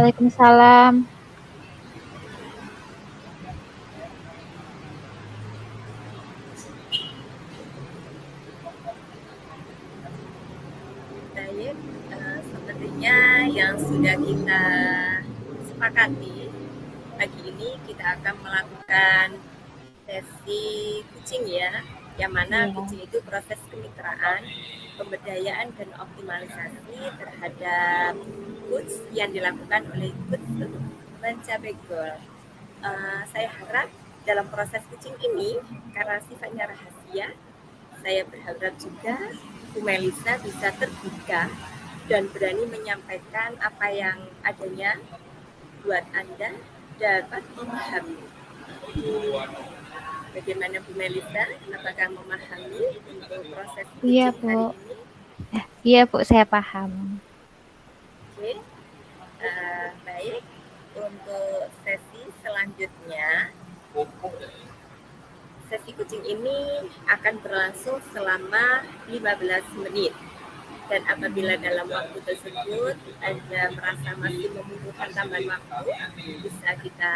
Waalaikumsalam. Baik, sepertinya yang sudah kita sepakati, pagi ini kita akan melakukan sesi kucing ya, yang mana Iya, kucing itu proses kemitraan, pemberdayaan dan optimalisasi terhadap coach yang dilakukan oleh coach untuk mencapai goal. Saya harap dalam proses kucing ini, karena sifatnya rahasia, saya berharap juga Bu Melisa bisa terbuka dan berani menyampaikan apa yang adanya buat Anda dapat memahami. Bagaimana Bu Melisa? Apakah memahami untuk proses iya kucing hari Bu. ini? Iya Bu, saya paham. Oke, baik. Untuk sesi selanjutnya, sesi kucing ini akan berlangsung selama 15 menit. Dan apabila dalam waktu tersebut Anda merasa masih membutuhkan tambahan waktu, bisa kita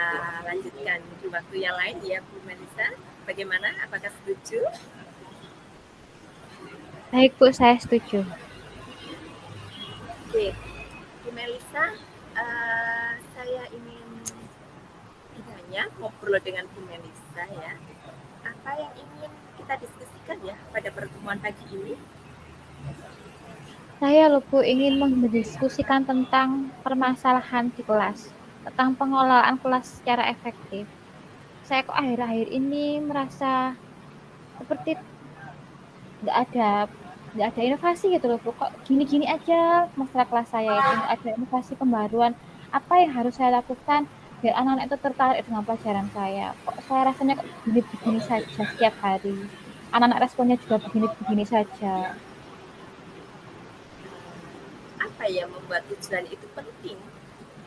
lanjutkan di waktu yang lain ya Bu Melisa. Bagaimana? Apakah setuju? Baik Bu, saya setuju. Oke, Bu Melisa, saya ingin bertanya, ngobrol dengan Bu Melisa ya. Apa yang ingin kita diskusikan ya pada pertemuan pagi ini? Saya loh Bu ingin mendiskusikan tentang permasalahan di kelas, tentang pengelolaan kelas secara efektif. Saya kok akhir-akhir ini merasa seperti nggak ada nggak ada inovasi gitu loh Bu. Kok gini-gini aja masalah kelas saya itu, nggak ada inovasi pembaruan. Apa yang harus saya lakukan biar anak-anak itu tertarik dengan pelajaran saya? Kok saya rasanya kok begini-begini saja setiap hari. Anak-anak responnya juga begini-begini saja. Apa yang membuat tujuan itu penting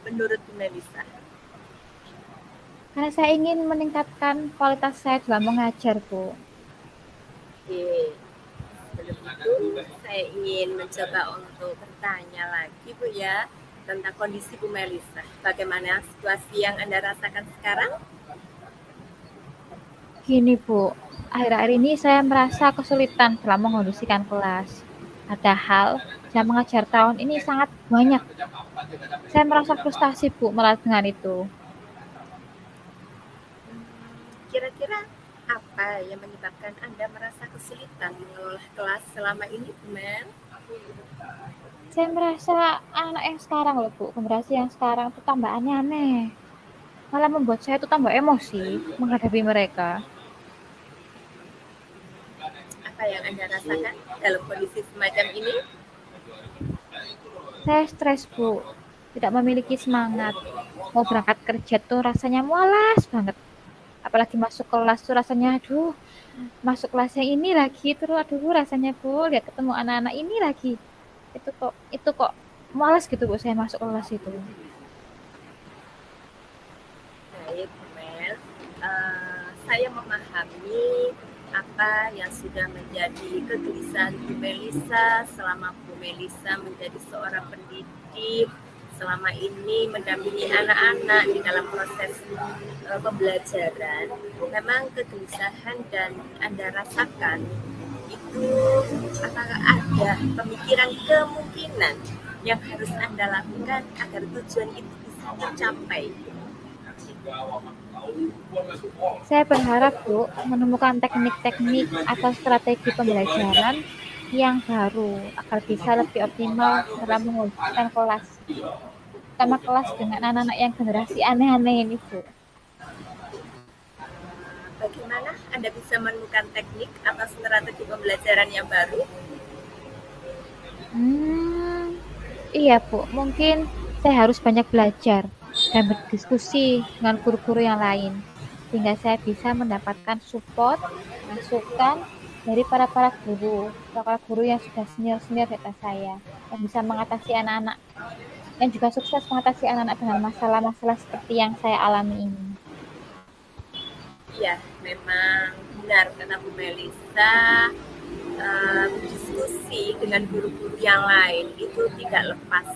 menurut Bu Melisa? Karena saya ingin meningkatkan kualitas saya dalam mengajar, Bu. Oke, sebelum itu saya ingin mencoba untuk bertanya lagi Bu ya tentang kondisi Bu Melisa. Bagaimana situasi yang Anda rasakan sekarang? Gini, Bu. Akhir-akhir ini saya merasa kesulitan dalam mengondisikan kelas. Padahal jam mengajar tahun ini sangat banyak. Saya merasa frustasi, Bu, malah dengan itu. Kira-kira apa yang menyebabkan Anda merasa kesulitan mengelola kelas selama ini Bu Mel? Saya merasa anak yang sekarang loh, Bu, generasi yang sekarang itu tambah aneh-aneh. Malah membuat saya itu tambah emosi menghadapi mereka. Apa yang Anda rasakan dalam kondisi semacam ini? Saya stres, Bu. Tidak memiliki semangat. Mau berangkat kerja tuh rasanya malas banget. Apalagi masuk kelas tuh rasanya, aduh, masuk kelas yang ini lagi, terus aduh rasanya Bu, lihat ketemu anak-anak ini lagi. Itu kok malas gitu Bu saya masuk kelas itu. Baik, Bu Mel. Saya memahami apa yang sudah menjadi kegelisahan Bu Melisa selama Bu Melisa menjadi seorang pendidik, selama ini mendampingi anak-anak di dalam proses pembelajaran. Memang kegelisahan dan Anda rasakan itu apakah ada pemikiran kemungkinan yang harus Anda lakukan agar tujuan itu bisa tercapai? Saya berharap Bu menemukan teknik-teknik atau strategi pembelajaran yang baru agar bisa lebih optimal dalam menguruskan kelas. Terutama kelas dengan anak-anak yang generasi aneh-aneh ini Bu. Bagaimana Anda bisa menemukan teknik atau strategi pembelajaran yang baru? Iya Bu, mungkin saya harus banyak belajar dan berdiskusi dengan guru-guru yang lain, sehingga saya bisa mendapatkan support, masukan dari para guru yang sudah senior-senior di atas saya, yang bisa mengatasi anak-anak, yang juga sukses mengatasi anak-anak dengan masalah-masalah seperti yang saya alami ini. Iya, memang benar kata Bu Melisa, berdiskusi dengan guru-guru yang lain itu tidak lepas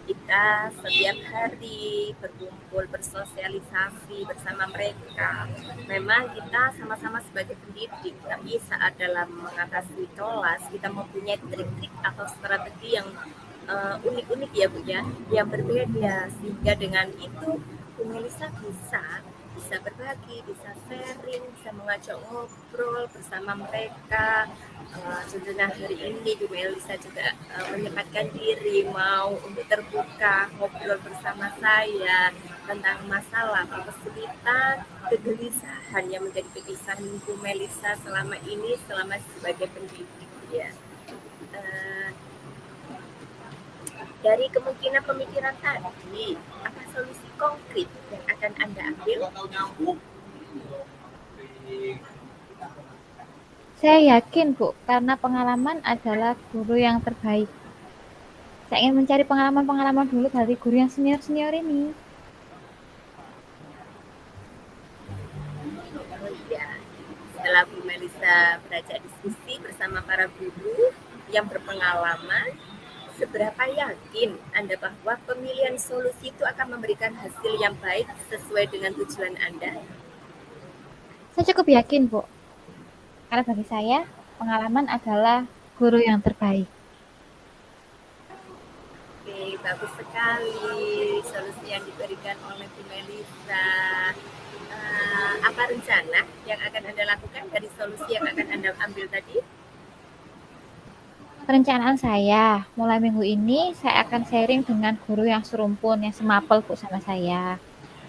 kita setiap hari berkumpul, bersosialisasi bersama mereka. Memang kita sama-sama sebagai pendidik, tapi saat dalam mengatasi kelas kita mempunyai trik-trik atau strategi yang unik-unik ya Bu ya, yang berbeda, sehingga dengan itu Bu Melisa bisa berbagi, bisa sharing, bisa mengajak ngobrol bersama mereka. Contohnya hari ini Bu Melisa juga menyempatkan diri mau untuk terbuka ngobrol bersama saya tentang masalah, kesulitan, kegelisahan yang menjadi kegiatan Bu Melisa selama ini selama sebagai pendidik ya. Dari kemungkinan pemikiran tadi, apa solusi konkret yang akan Anda ambil? Saya yakin, Bu, karena pengalaman adalah guru yang terbaik. Saya ingin mencari pengalaman-pengalaman dulu dari guru yang senior-senior ini. Oh iya, setelah Bu Melisa berajak diskusi bersama para guru yang berpengalaman, seberapa yakin Anda bahwa pemilihan solusi itu akan memberikan hasil yang baik sesuai dengan tujuan Anda? Saya cukup yakin, Bu. Karena bagi saya, pengalaman adalah guru yang terbaik. Oke, bagus sekali solusi yang diberikan oleh Bu Melisa. Apa rencana yang akan Anda lakukan dari solusi yang akan Anda ambil tadi? Perencanaan saya, mulai minggu ini saya akan sharing dengan guru yang serumpun, yang semapel Bu sama saya.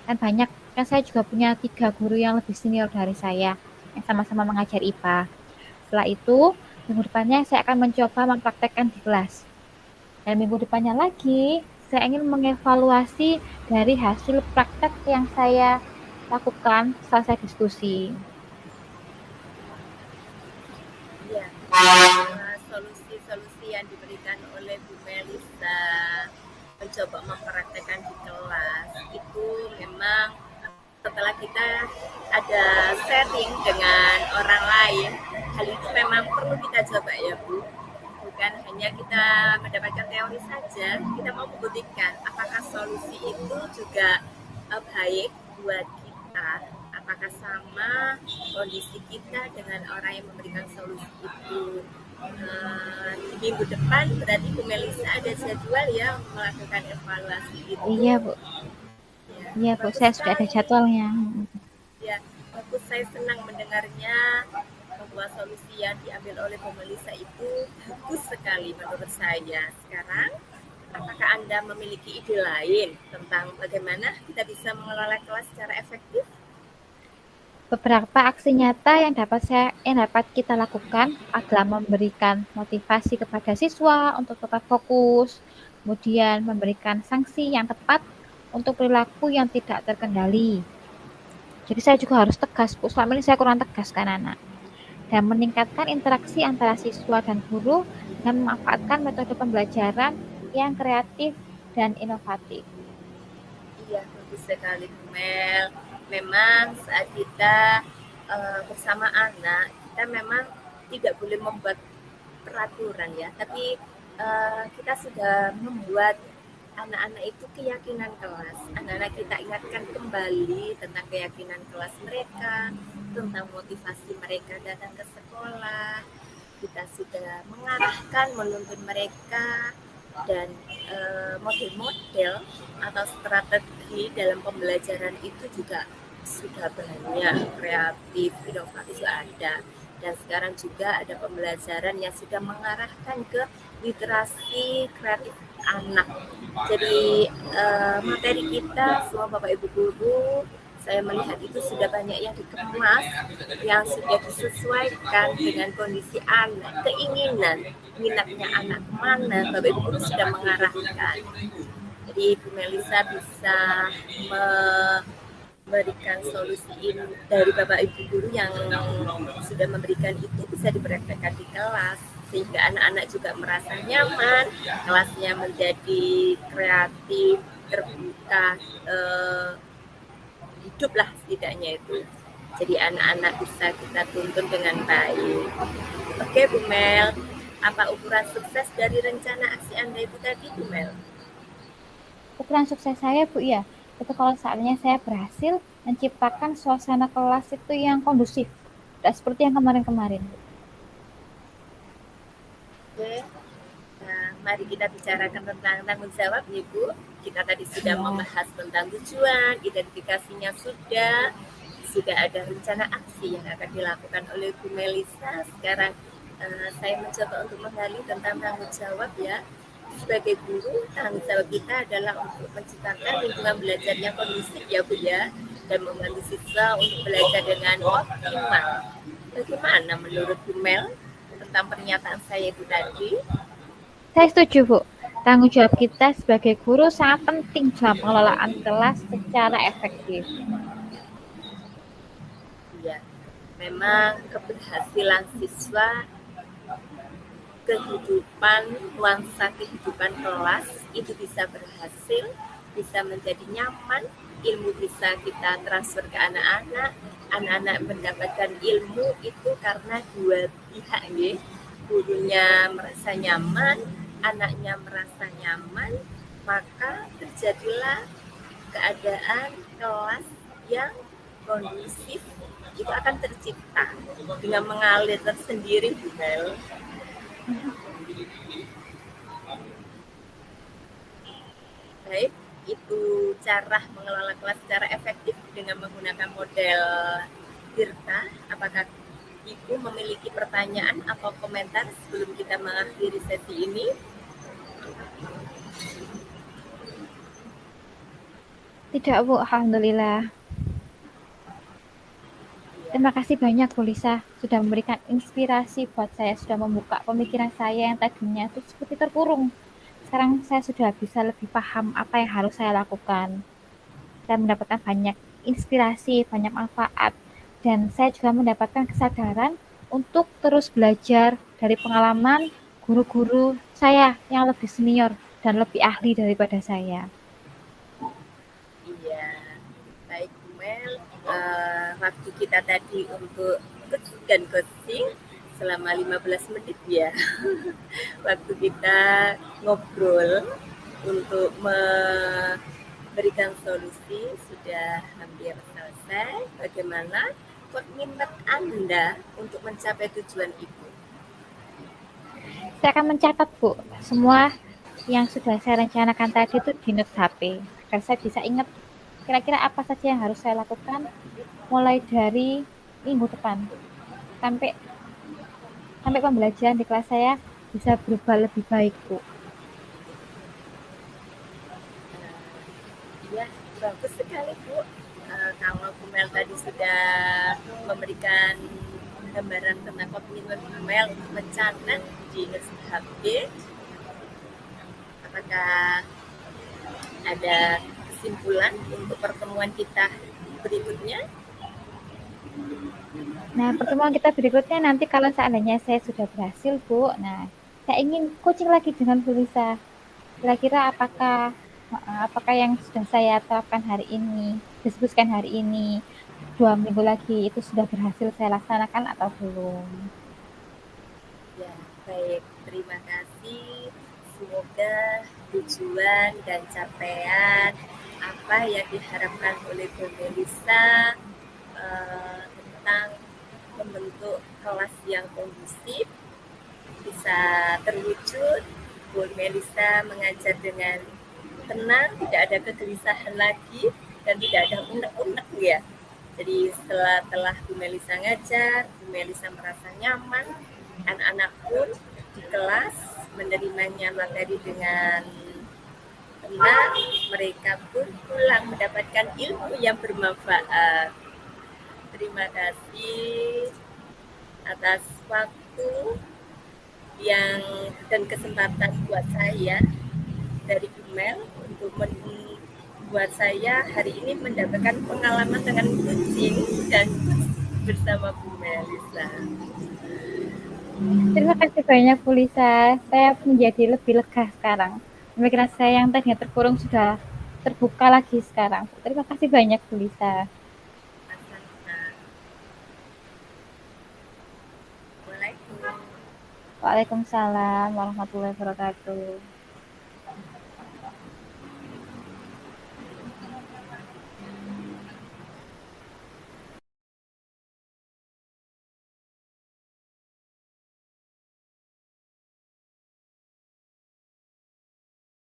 Kan banyak, kan saya juga punya 3 guru yang lebih senior dari saya, yang sama-sama mengajar IPA. Setelah itu, minggu depannya saya akan mencoba mempraktekkan di kelas. Dan minggu depannya lagi, saya ingin mengevaluasi dari hasil praktek yang saya lakukan setelah saya diskusi. Ya, solusi-solusi yang diberikan oleh Bu Melisa mencoba mempraktekkan di kelas itu memang setelah kita ada sharing dengan orang lain, hal itu memang perlu kita coba ya Bu. Bukan hanya kita mendapatkan teori saja, kita mau membuktikan apakah solusi itu juga baik buat kita, apakah sama kondisi kita dengan orang yang memberikan solusi itu. Di minggu depan berarti Bu Melisa ada jadwal ya melakukan evaluasi itu. Iya Bu, Ya, iya Bu, saya sudah ada jadwalnya. Ya, bagus, saya senang mendengarnya bahwa solusi yang diambil oleh Bu Melisa itu bagus sekali menurut saya. Sekarang, apakah Anda memiliki ide lain tentang bagaimana kita bisa mengelola kelas secara efektif? Beberapa aksi nyata yang dapat kita lakukan adalah memberikan motivasi kepada siswa untuk tetap fokus, kemudian memberikan sanksi yang tepat untuk perilaku yang tidak terkendali. Jadi saya juga harus tegas, Bu. Selama ini saya kurang tegas kan anak. Dan meningkatkan interaksi antara siswa dan guru dan memanfaatkan metode pembelajaran yang kreatif dan inovatif. Iya, bagus sekali Bu Mel. Memang saat kita bersama anak, kita memang tidak boleh membuat peraturan ya, tapi kita sudah membuat anak-anak itu keyakinan kelas. Anak-anak kita ingatkan kembali tentang keyakinan kelas mereka, tentang motivasi mereka datang ke sekolah. Kita sudah mengarahkan, menuntun mereka, dan model-model atau strategi dalam pembelajaran itu juga sudah banyak, kreatif, inovatif ada. Dan sekarang juga ada pembelajaran yang sudah mengarahkan ke literasi kreatif anak. Jadi materi kita semua Bapak Ibu guru, saya melihat itu sudah banyak yang dikemas, yang sudah disesuaikan dengan kondisi anak, keinginan, minatnya anak kemana, Bapak Ibu guru sudah mengarahkan. Jadi Bu Melisa bisa memberikan solusi ini dari Bapak Ibu guru yang sudah memberikan itu bisa dipraktekkan di kelas, sehingga anak-anak juga merasa nyaman, kelasnya menjadi kreatif, terbuka, hiduplah setidaknya itu. Jadi anak-anak bisa kita tuntun dengan baik. Oke Bu Mel, apa ukuran sukses dari rencana aksi Anda itu tadi Bu Mel? ukuran sukses saya Bu ya, itu kalau saatnya saya berhasil menciptakan suasana kelas itu yang kondusif, tidak seperti yang kemarin-kemarin. Oke. Nah, mari kita bicarakan tentang tanggung jawab, Ibu. Kita tadi sudah Ya. membahas tentang tujuan, identifikasinya sudah ada rencana aksi yang akan dilakukan oleh Bu Melisa. Sekarang saya mencoba untuk menggali tentang tanggung jawab ya. Sebagai guru, tanggung jawab kita adalah untuk menciptakan lingkungan belajar yang kondusif ya Bu ya, dan membantu siswa untuk belajar dengan optimal. Bagaimana menurut Bu Mel tentang pernyataan saya itu tadi? Saya setuju, Bu. Tanggung jawab kita sebagai guru sangat penting dalam pengelolaan kelas secara efektif. Ya, memang keberhasilan siswa, kehidupan, nuansa kehidupan kelas itu bisa berhasil, bisa menjadi nyaman, ilmu bisa kita transfer ke anak-anak, anak-anak mendapatkan ilmu itu karena dua pihak ya. Gurunya merasa nyaman, anaknya merasa nyaman, maka terjadilah keadaan kelas yang kondusif itu akan tercipta dengan mengalir tersendiri, Bu Mel. Baik, itu cara mengelola kelas secara efektif dengan menggunakan model Tirta. Apakah Ibu memiliki pertanyaan atau komentar sebelum kita mengakhiri sesi ini? Tidak, Bu. Alhamdulillah. Terima kasih banyak, Bu Lisa, sudah memberikan inspirasi buat saya, sudah membuka pemikiran saya yang tadinya itu seperti terkurung. Sekarang saya sudah bisa lebih paham apa yang harus saya lakukan. Saya mendapatkan banyak inspirasi, banyak manfaat, dan saya juga mendapatkan kesadaran untuk terus belajar dari pengalaman guru-guru saya yang lebih senior dan lebih ahli daripada saya. Iya, baik Bu Mel. Waktu kita tadi untuk coaching dan coaching selama 15 menit ya. Waktu kita ngobrol untuk memberikan solusi sudah hampir selesai. Bagaimana komitmen Anda untuk mencapai tujuan itu? Saya akan mencatat, Bu, semua yang sudah saya rencanakan tadi itu di notes HP, agar saya bisa ingat kira-kira apa saja yang harus saya lakukan mulai dari minggu depan sampai sampai pembelajaran di kelas saya bisa berubah lebih baik, Bu. Ya, bagus sekali Bu. Kalau Bu Mel tadi sudah memberikan gambaran tentang komitmen Bu Mel untuk mencatat di notes HP, apakah ada kesimpulan untuk pertemuan kita berikutnya? Nah, pertemuan kita berikutnya nanti kalau seandainya saya sudah berhasil, Bu. Nah, saya ingin coaching lagi dengan Bu Lisa. Kira-kira apakah yang sudah saya terapkan hari ini, diskusikan hari ini, 2 minggu lagi itu sudah berhasil saya laksanakan atau belum? Ya, baik. Terima kasih. Semoga tujuan dan capaian apa yang diharapkan oleh Bu Melisa tentang membentuk kelas yang kondusif bisa terwujud. Bu Melisa mengajar dengan tenang, tidak ada kegelisahan lagi dan tidak ada unek-unek ya. Jadi setelah Bu Melisa ngajar, Bu Melisa merasa nyaman, anak-anak pun di kelas menerimanya materi dengan tenang, mereka pun pulang mendapatkan ilmu yang bermanfaat. Terima kasih atas waktu yang dan kesempatan buat saya dari Bu Mel untuk membuat saya hari ini mendapatkan pengalaman dengan kucing dan bersama Bu Melisa. Terima kasih banyak, Bu Lisa. Saya menjadi lebih lega sekarang. Pemikiran saya yang tadinya terkurung sudah terbuka lagi sekarang. Terima kasih banyak, Bu Lisa. Assalamualaikum. Waalaikumsalam warahmatullahi wabarakatuh.